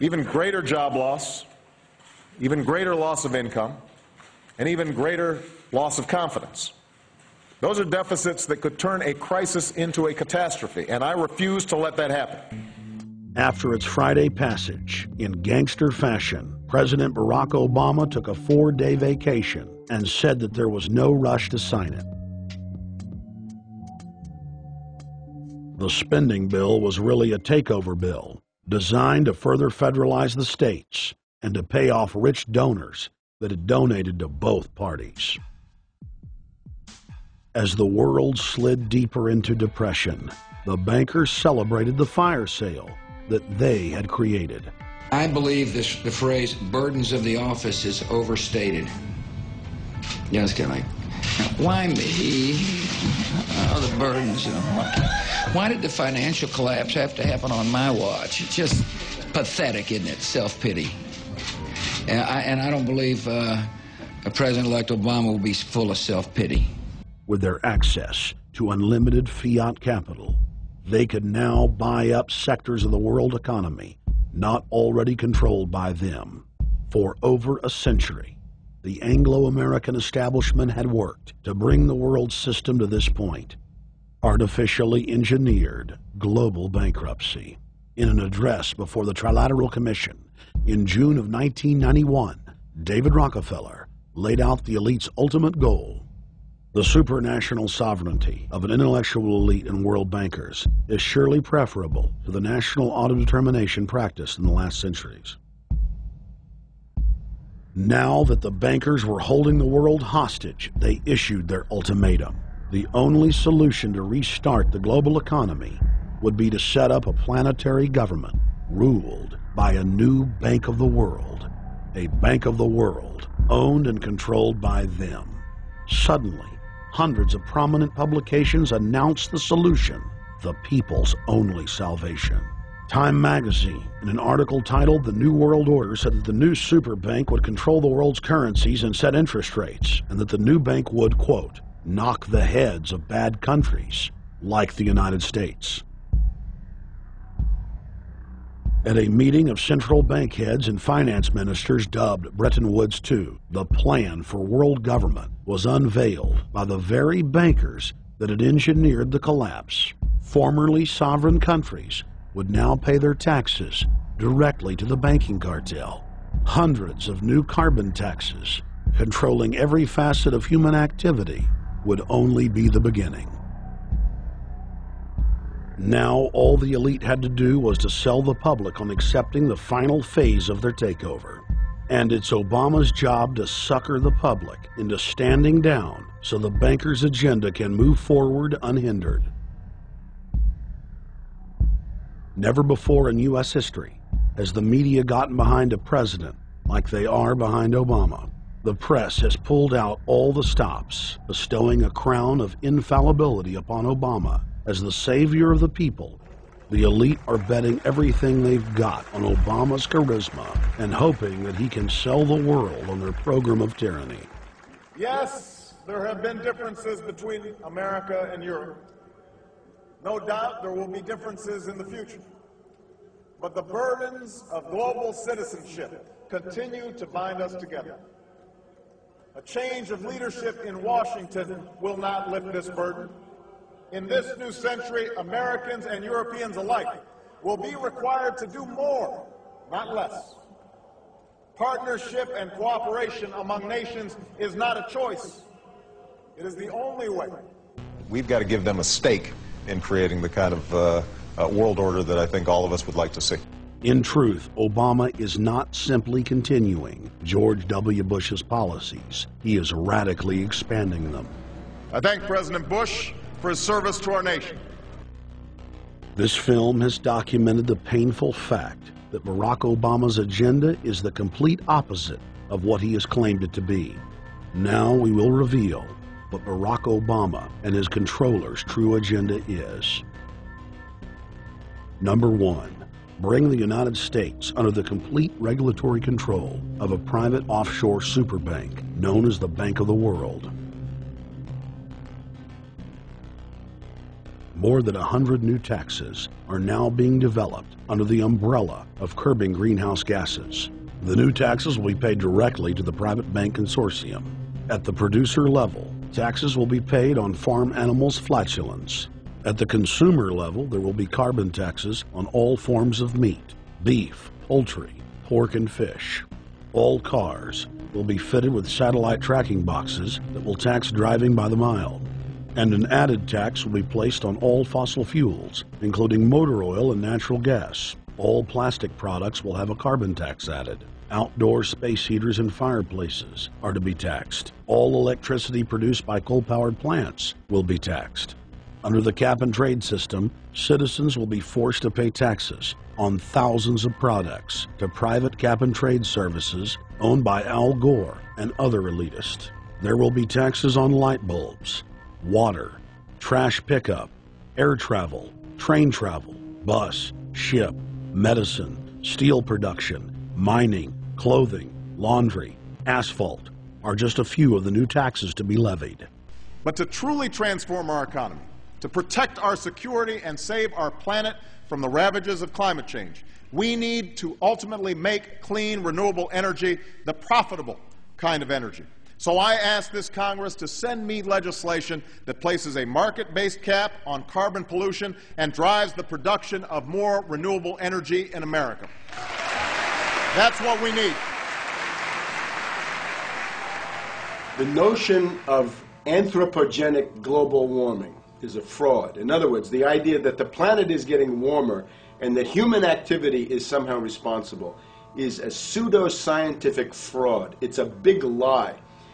even greater job loss, even greater loss of income, and even greater loss of confidence. Those are deficits that could turn a crisis into a catastrophe, and I refuse to let that happen. After its Friday passage, in gangster fashion, President Barack Obama took a 4-day vacation and said that there was no rush to sign it. The spending bill was really a takeover bill, designed to further federalize the states and to pay off rich donors that had donated to both parties. As the world slid deeper into depression, the bankers celebrated the fire sale that they had created. I believe the phrase burdens of the office is overstated. You know, it's kind of like, why me? Oh, the burdens, you know. Why did the financial collapse have to happen on my watch? It's just pathetic, isn't it? Self-pity. And I don't believe a President-elect Obama will be full of self-pity. With their access to unlimited fiat capital, they could now buy up sectors of the world economy not already controlled by them. For over a century, the Anglo-American establishment had worked to bring the world system to this point: artificially engineered global bankruptcy. In an address before the Trilateral Commission in June of 1991, David Rockefeller laid out the elite's ultimate goal. The supranational sovereignty of an intellectual elite and world bankers is surely preferable to the national autodetermination practiced in the last centuries. Now that the bankers were holding the world hostage, they issued their ultimatum. The only solution to restart the global economy would be to set up a planetary government ruled by a new Bank of the World, a Bank of the World owned and controlled by them. Suddenly, hundreds of prominent publications announced the solution: the people's only salvation. Time magazine, in an article titled "The New World Order," said that the new super bank would control the world's currencies and set interest rates, and that the new bank would, quote, knock the heads of bad countries like the United States. At a meeting of central bank heads and finance ministers dubbed Bretton Woods II, the plan for world government was unveiled by the very bankers that had engineered the collapse. Formerly sovereign countries would now pay their taxes directly to the banking cartel. Hundreds of new carbon taxes, controlling every facet of human activity, would only be the beginning. Now all the elite had to do was to sell the public on accepting the final phase of their takeover. And it's Obama's job to sucker the public into standing down so the bankers' agenda can move forward unhindered. Never before in U.S. history has the media gotten behind a president like they are behind Obama. The press has pulled out all the stops, bestowing a crown of infallibility upon Obama as the savior of the people. The elite are betting everything they've got on Obama's charisma and hoping that he can sell the world on their program of tyranny. Yes, there have been differences between America and Europe. No doubt there will be differences in the future. But the burdens of global citizenship continue to bind us together. A change of leadership in Washington will not lift this burden. In this new century, Americans and Europeans alike will be required to do more, not less. Partnership and cooperation among nations is not a choice. It is the only way. We've got to give them a stake in creating the kind of world order that I think all of us would like to see. In truth, Obama is not simply continuing George W. Bush's policies. He is radically expanding them. I thank President Bush for his service to our nation. This film has documented the painful fact that Barack Obama's agenda is the complete opposite of what he has claimed it to be. Now we will reveal what Barack Obama and his controllers' true agenda is. Number one, bring the United States under the complete regulatory control of a private offshore superbank known as the Bank of the World. More than 100 new taxes are now being developed under the umbrella of curbing greenhouse gases. The new taxes will be paid directly to the private bank consortium. At the producer level, taxes will be paid on farm animals' flatulence. At the consumer level, there will be carbon taxes on all forms of meat, beef, poultry, pork, and fish. All cars will be fitted with satellite tracking boxes that will tax driving by the mile. And an added tax will be placed on all fossil fuels, including motor oil and natural gas. All plastic products will have a carbon tax added. Outdoor space heaters and fireplaces are to be taxed. All electricity produced by coal-powered plants will be taxed. Under the cap-and-trade system, citizens will be forced to pay taxes on thousands of products to private cap-and-trade services owned by Al Gore and other elitists. There will be taxes on light bulbs, water, trash pickup, air travel, train travel, bus, ship, medicine, steel production, mining, clothing, laundry, asphalt are just a few of the new taxes to be levied. But to truly transform our economy, to protect our security and save our planet from the ravages of climate change, we need to ultimately make clean, renewable energy the profitable kind of energy. So I ask this Congress to send me legislation that places a market-based cap on carbon pollution and drives the production of more renewable energy in America. That's what we need. The notion of anthropogenic global warming is a fraud. In other words, the idea that the planet is getting warmer and that human activity is somehow responsible is a pseudo-scientific fraud. It's a big lie.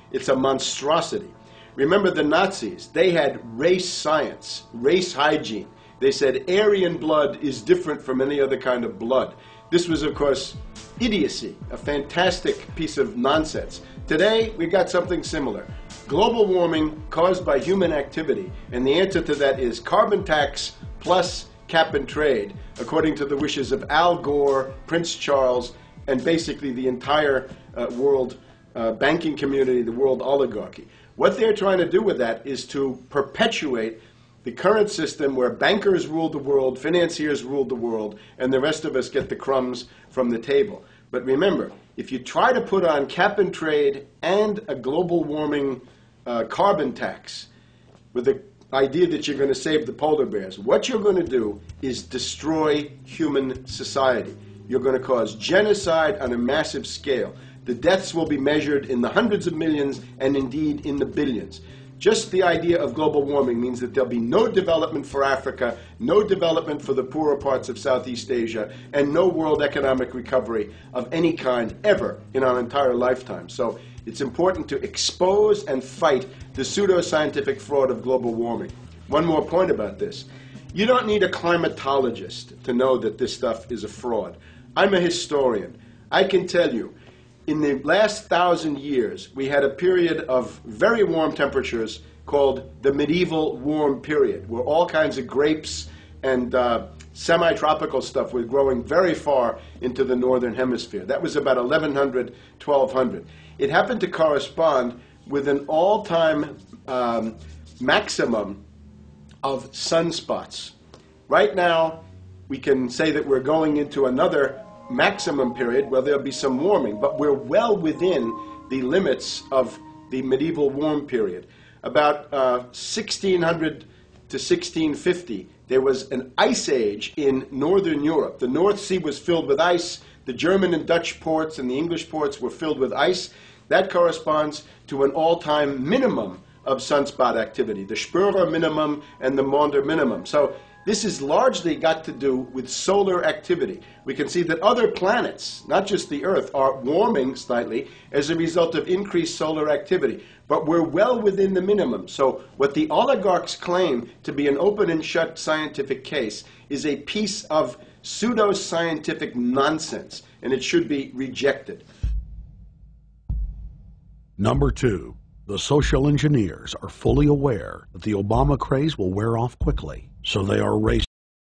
It's a monstrosity. Remember the Nazis, they had race science, race hygiene. They said Aryan blood is different from any other kind of blood. This was, of course, idiocy, a fantastic piece of nonsense. Today, we got something similar. Global warming caused by human activity, and the answer to that is carbon tax plus cap and trade, according to the wishes of Al Gore, Prince Charles, and basically the entire world banking community, the world oligarchy. What they're trying to do with that is to perpetuate the current system where bankers rule the world, financiers rule the world, and the rest of us get the crumbs from the table. But remember, if you try to put on cap and trade and a global warming carbon tax with the idea that you're going to save the polar bears, what you're going to do is destroy human society. You're going to cause genocide on a massive scale. The deaths will be measured in the hundreds of millions and indeed in the billions. Just the idea of global warming means that there'll be no development for Africa, no development for the poorer parts of Southeast Asia, and no world economic recovery of any kind ever in our entire lifetime. So it's important to expose and fight the pseudo-scientific fraud of global warming. One more point about this. You don't need a climatologist to know that this stuff is a fraud. I'm a historian. I can tell you, in the last 1,000 years, we had a period of very warm temperatures called the medieval warm period, where all kinds of grapes and semi-tropical stuff was growing very far into the northern hemisphere. That was about 1100, 1200. It happened to correspond with an all-time maximum of sunspots. Right now, we can say that we're going into another maximum period where there'll be some warming, but we're well within the limits of the medieval warm period. About 1600 to 1650, there was an ice age in northern Europe. The North Sea was filled with ice. The German and Dutch ports and the English ports were filled with ice. That corresponds to an all-time minimum of sunspot activity, the Spörer minimum and the Maunder minimum. So this has largely got to do with solar activity. We can see that other planets, not just the Earth, are warming slightly as a result of increased solar activity. But we're well within the minimum. So what the oligarchs claim to be an open and shut scientific case is a piece of pseudo-scientific nonsense, and it should be rejected. Number 2, the social engineers are fully aware that the Obama craze will wear off quickly, so they are racing